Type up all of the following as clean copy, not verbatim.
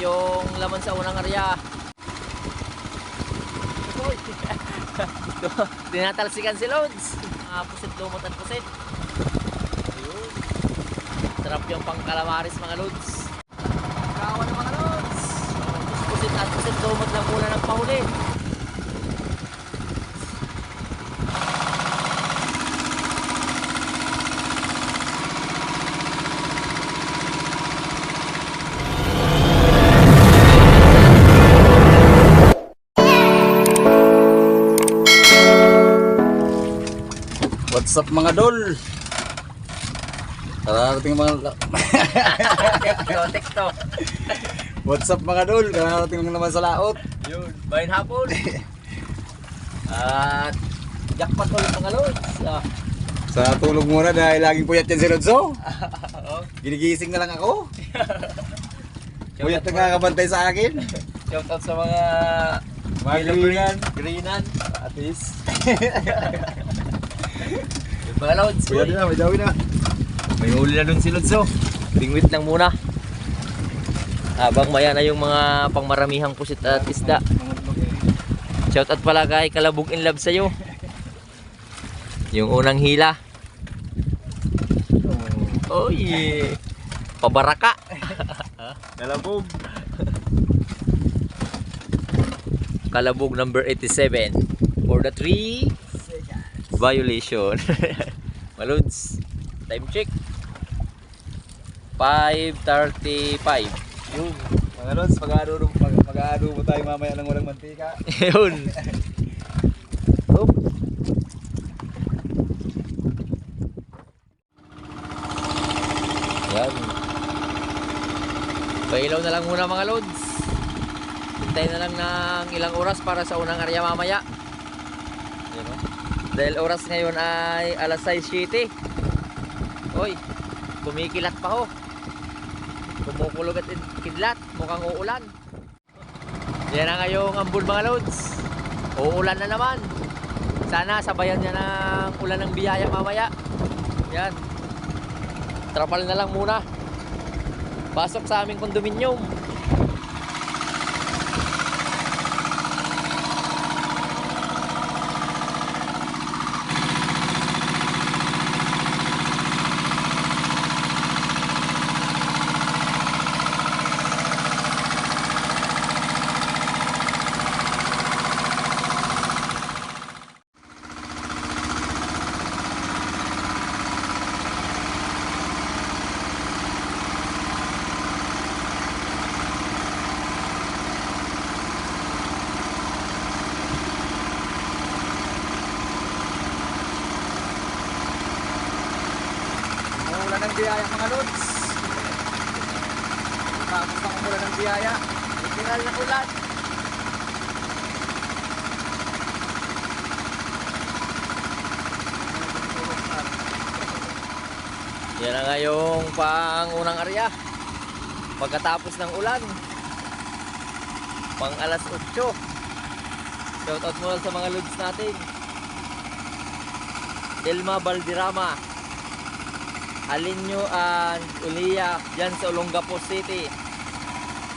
yung laman sa unang area. Tinatalsikan si Lods. Pusit lumot at pusit. Ayun. Sarap yung pang calamaris mga Lods. Kawan ng mga Lods. Pusit at pusit lumot lang muna ng pahuli. What's up mga dol? Kararating mga Teksto. What's up mga dol? Kararating lang naman sa laot. Yun, bayan hapon. At jackpot ulit mga Lods. Sa tulog muna dahil laging puyat yan si Rodso. Ginigising na lang ako. Puyat na kakabantay sa akin. Shoutout sa mga greenan. Atis. Mga Lods. Puyat na, may dawi na. May huli na dun si Lods. Bingwit lang muna. Habang maya na yung mga pangmaramihang pusit at isda. Shoutout pala kay Kalabog in Love sa'yo. Yung unang hila. Oy, pabaraka. Kalabog. Kalabog number 87 for the 3 violation. Malods, time check 5:35. Yun. Mga lods, mag-aado mo tayo mamaya ng walang mantika. Yun. Oop. Yan. Pailaw na lang muna mga Lods. Hintayin na lang ng ilang oras para sa unang area mamaya. Yan, o. Dahil oras ngayon ay alas 6:07. Oy, kumikilat pa ho. Kumukulog at kidlat, mukhang uulan. Yan na ngayong ambon mga Lods. Uulan na naman. Sana sabayan niya ng ulan ng biyaya mamaya. Yan. Trapal na lang muna. Pasok sa aming kondominium. Umulan ng biyaya mga lods. Tapos na umulan ng biyaya. Literal na ulan. Yan na nga yung pangunang area. Pagkatapos ng ulan. Pang alas 8. Shoutout muna sa mga Lods natin. Delma Balderrama, Alinyo and Ulia dyan sa Olongapo City.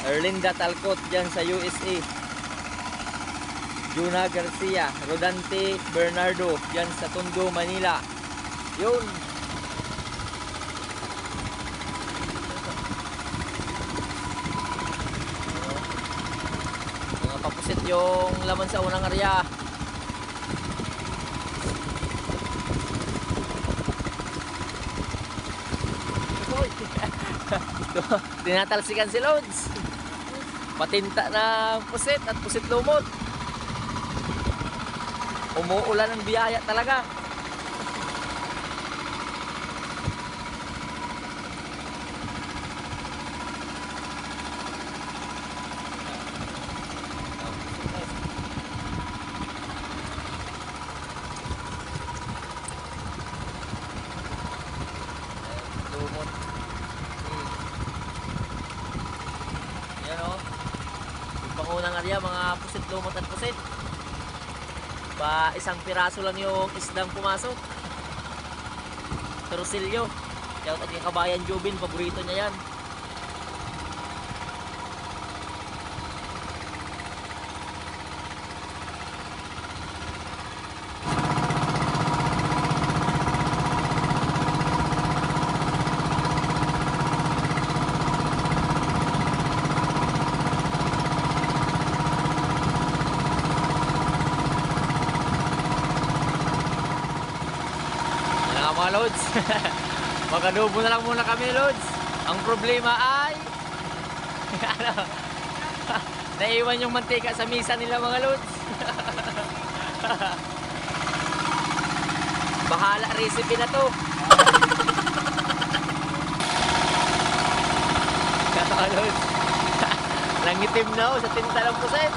Erlinda Talcott dyan sa USA. Juna Garcia, Rodante Bernardo dyan sa Tondo, Manila. Yun. Mga papusit yung laman sa unang area. Tinatalsikan si Lods. Patinta ng pusit at pusit lumot. Umuulan ng biyaya talaga. Lumot. Yan o. Yung pangunang area, mga pusit lumot at pusit. Pa isang piraso lang yung isdang pumasok. Terosilyo. Kaya kay kabayan Jubin, paborito niya yan. Lods. Mag-adobo na lang muna kami, Lods. Ang problema ay ano, naiwan yung mantika sa misa nila, mga Lods. Bahala recipe na to. Mga Lods. Nangitim na ako sa tinta ng puset.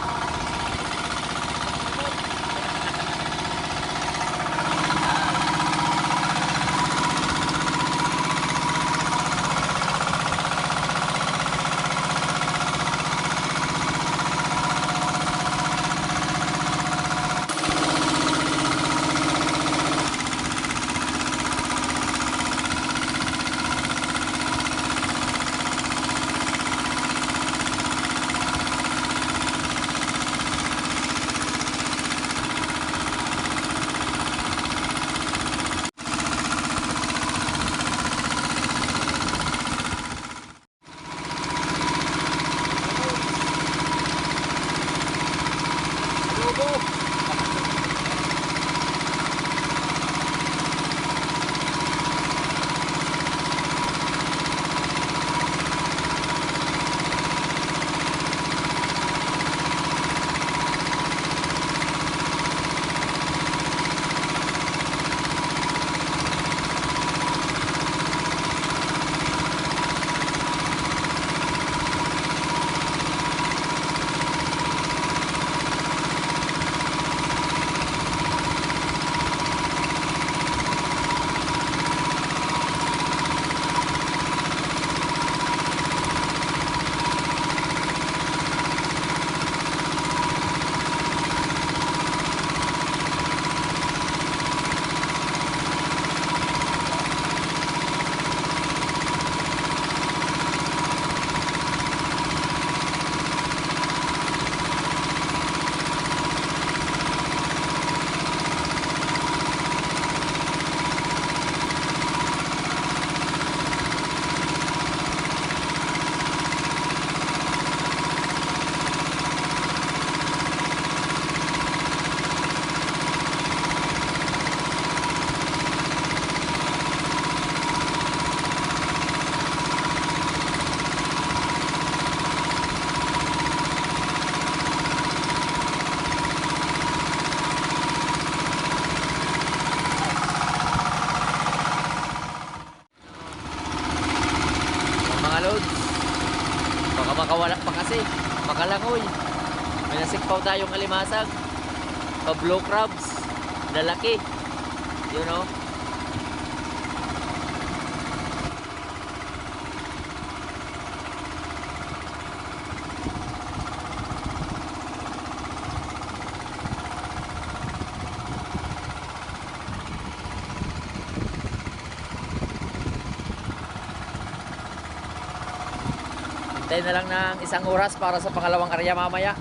Mga Lods, baka makawala pa kasi, makalangoy. May nasikpaw tayong alimasag, pa-blue crabs, lalaki, you know. Hintayin na lang ng 1 oras para sa pangalawang area mamaya.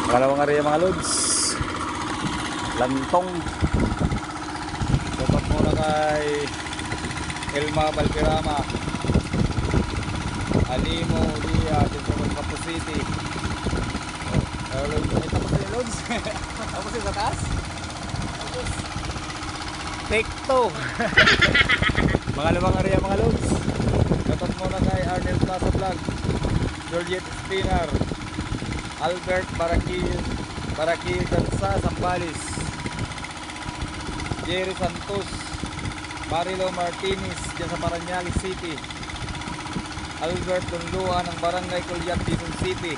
Pangalawang area mga Lods, Lantong. Dapat muna kay Elma Valderrama, Alimo Dia, dito sa Capo City. Lods, may tapos na Lods. Tapos sa taas. Take 2. Pangalawang area mga Lods. Dapat muna kay Arnel Plaza Vlog, Georgette Spinar, Albert Baraki Dansa Zambales, Jerry Santos, Marilo Martinez dyan sa Paranaque City, Albert Donlua ng Barangay Culiat, Quezon City,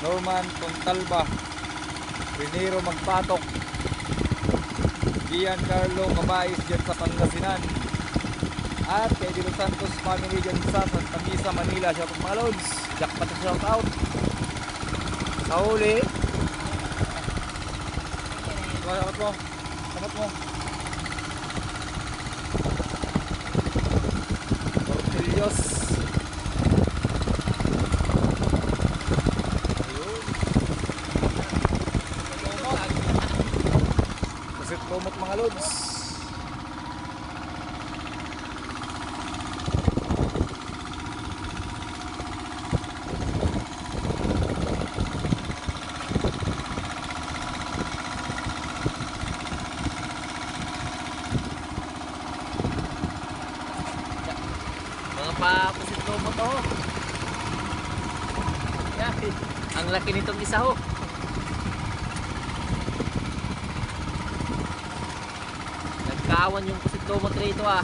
Norman Contalba, Renero Magpatok, Giancarlo Cabais dyan sa Pangasinan, at kay Dilo Santos family dyan sa Santa Misa, Manila. Shout out mga Lods, jackpot shout out sa huli. Salamat mo. Diyos. Ayun. Pusit lumot mga lods. Mga papusit lumot oh. Yan. Ang laki nitong isa ho. Nagkawan yung pusit lumot rito ah.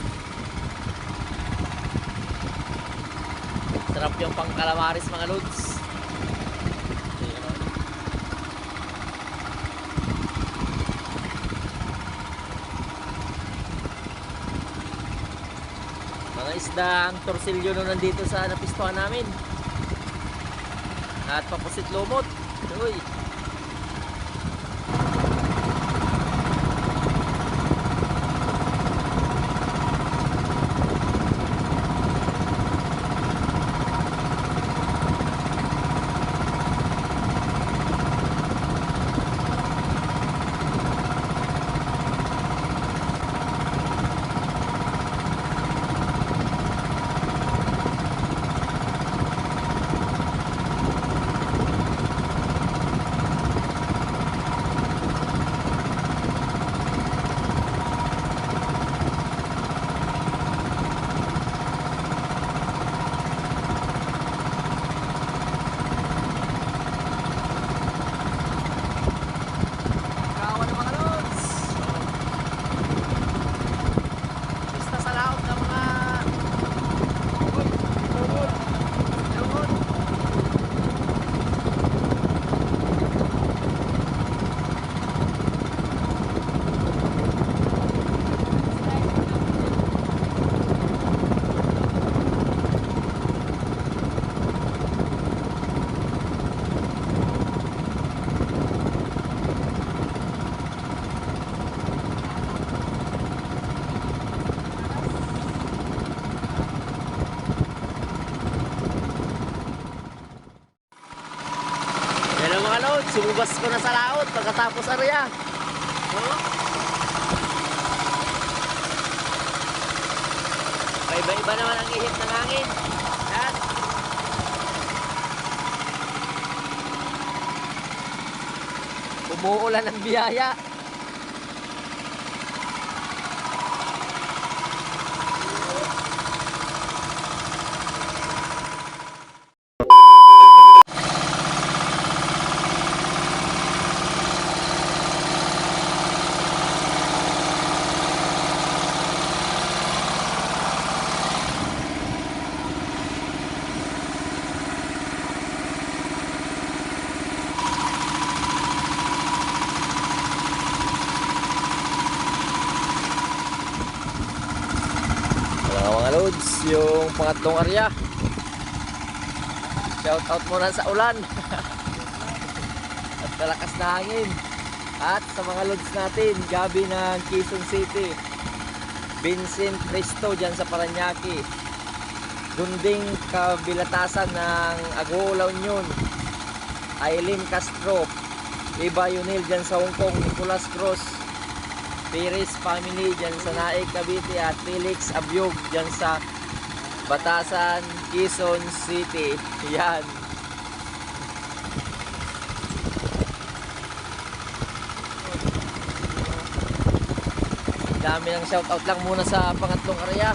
Sarap yung pang calamaris mga lods. Ayun. Mga isdang torsilyo no nandito sa napistuhan namin. At papusit lumot. Uy. Kawan ng mga lods. Basta sa laot ng mga lumot. Yan ang mga lods, sumubas ko na sa laot pagkatapos arya. Oh. Iba-iba naman ang ihip ng hangin. Yan. Umuulan ng biyaya. Mga lods, yung pangatlong area. Shout out muna sa ulan. At kalakas na hangin. At sa mga lods natin, gabi ng Quezon City, Vincent Cristo dyan sa Paranaque, Gunding Kabilatasan ng Agoola Union, Aileen Castro, Iba Yunil dyan sa Hong Kong, Nicolas Cruz, Perez family dyan sa Naik, Cavite, at Felix Abyog dyan sa Batasan, Quezon City. Yan. Dami ng shoutout lang muna sa pangatlong area.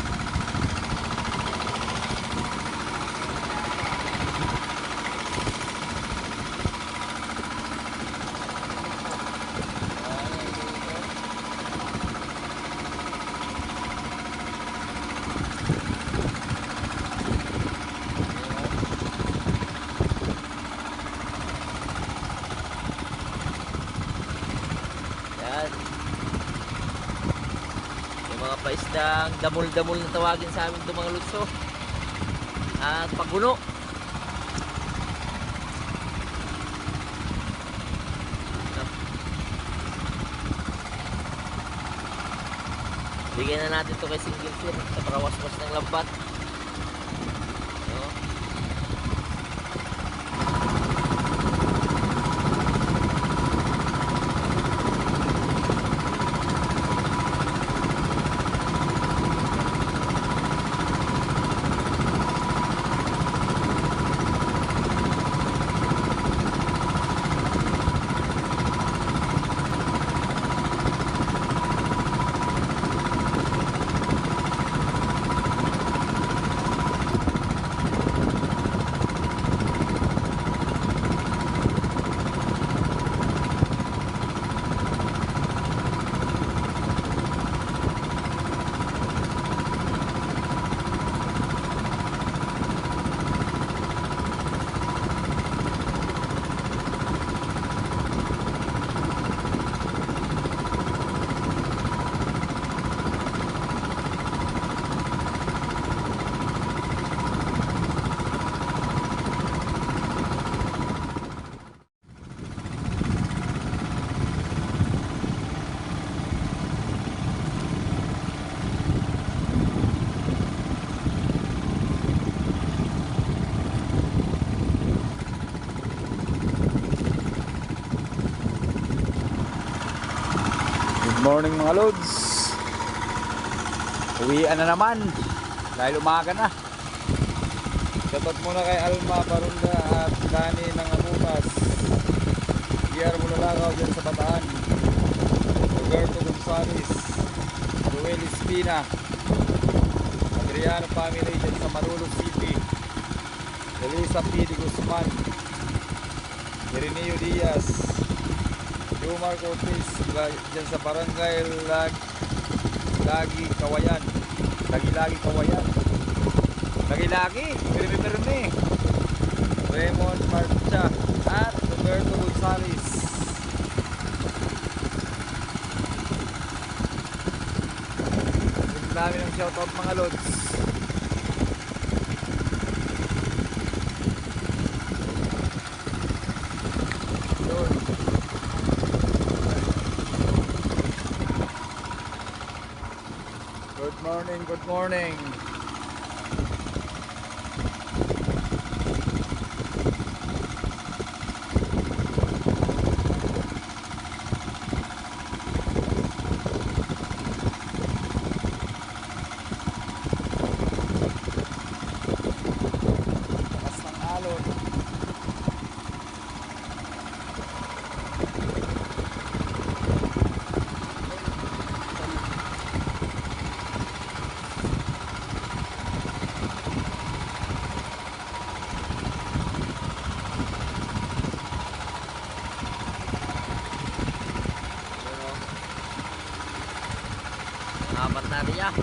Yan. Yung mga paisdang damol-damol na tawagin sa amin itong mga lutso. At paguno. Bigyan na natin ito kay single share sa parawas-was ng lambat. Morning mga lods. Uwian na naman dahil umaga na. Shoutout muna kay Alma Barunda at Dani ng Amutas, Guillermo Lalagaw dyan sa Bataan, Roberto Gonzales, Ruel Espina, Adriano family dyan sa Marulo City, Elisa P. de Guzman, Ireneo Diaz, Jomar Cortez dyan sa Barangay Lagi Kawayan, Lagi Kawayan, Lagi Pirmi, Raymond Marcha at Roberto Gonzales. Ang dami ng shoutout mga lods. Good morning. Lakas ng alon. Apat na rin ya.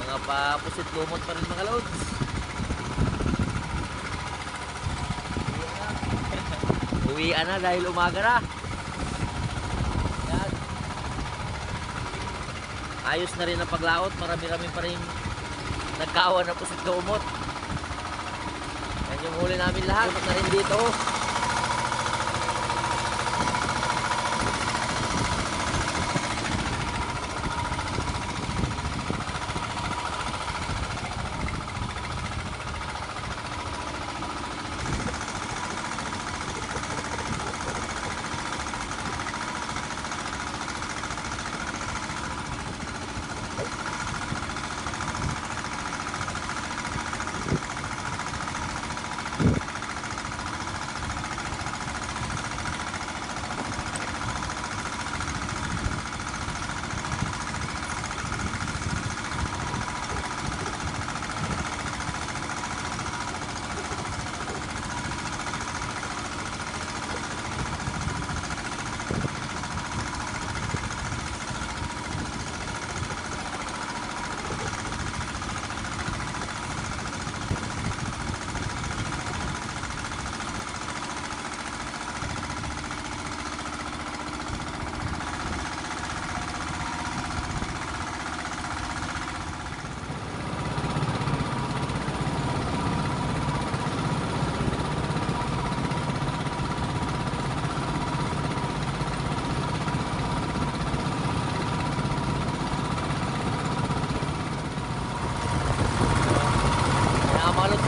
Mga papusit lumot pa rin mga lods. Uwian na dahil umaga na. Yan. Ayos na rin ang paglaot. Marami-rami pa rin nagkawan na pusit lumot. Yan yung huli namin lahat. Lumot na rin dito.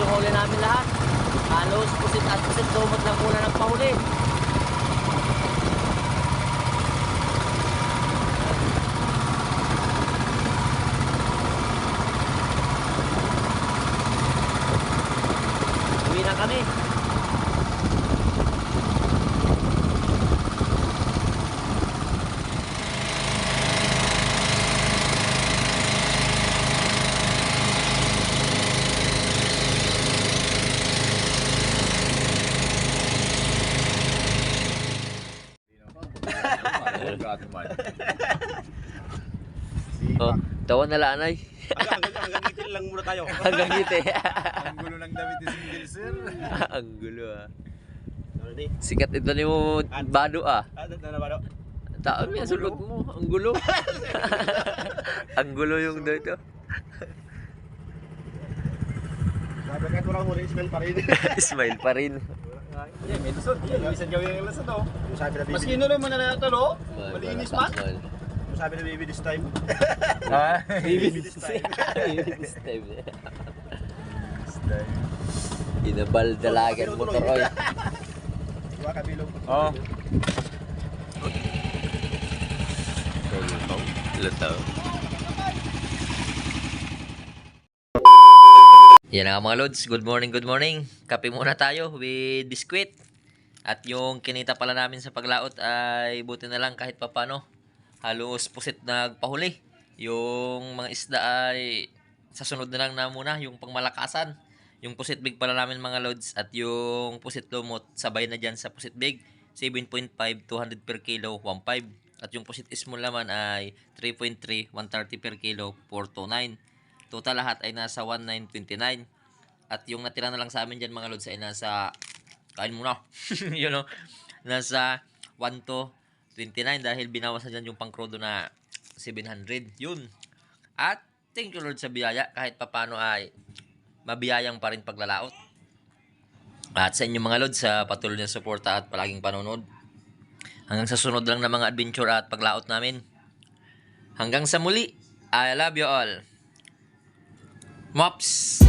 Yung huli namin lahat. Halos pusit at pusit lumot lang muna ng pahuli. Uwi na kami. Oh, tawa na lanay. Hanggang ngiti lang muna tayo. Hanggang ngiti. Ang gulo ng damit ni Single Sir. Ang gulo ah. Sikat ito ni mo bado ah. Ano ba? Taon yan sulod mo. Ang gulo. Ang gulo yung dito. Sabi ka kurang muna, smell pa rin. Smile pa rin. May lusot. Minsan gawin yung lusot oh. Sabi na Maski nuloy mo na na ito no? Malinis man. Sabi na baby this time. Ha? Baby this time. This time. Inabal dalagan motor oy. Diba kabilog? Oh. So Lutaw. Yan nga mga lods, good morning, good morning. Kape muna tayo with biskwit. At yung kinita pala namin sa paglaot ay buti na lang kahit papano. Halos pusit nagpahuli. Yung mga isda ay sa sunod na lang na muna, yung pangmalakasan. Yung pusit big pala namin mga lods at yung pusit lumot sabay na dyan sa pusit big. 7.5, 200 per kilo, 1.5. At yung pusit small naman ay 3.3, 130 per kilo, 429. Total lahat ay nasa 1929. At yung natira na lang sa amin dyan mga lods ay nasa, kain muna, you know, nasa 1-29 dahil binawas na dyan yung pangkrodo na 700. Yun. At thank you Lord sa biyaya kahit papano ay mabiyayang pa rin paglalaot. At sa inyo mga lods sa patuloy na suporta at palaging panonood. Hanggang sa sunod lang na mga adventure at paglaot namin. Hanggang sa muli, I love you all. Mops!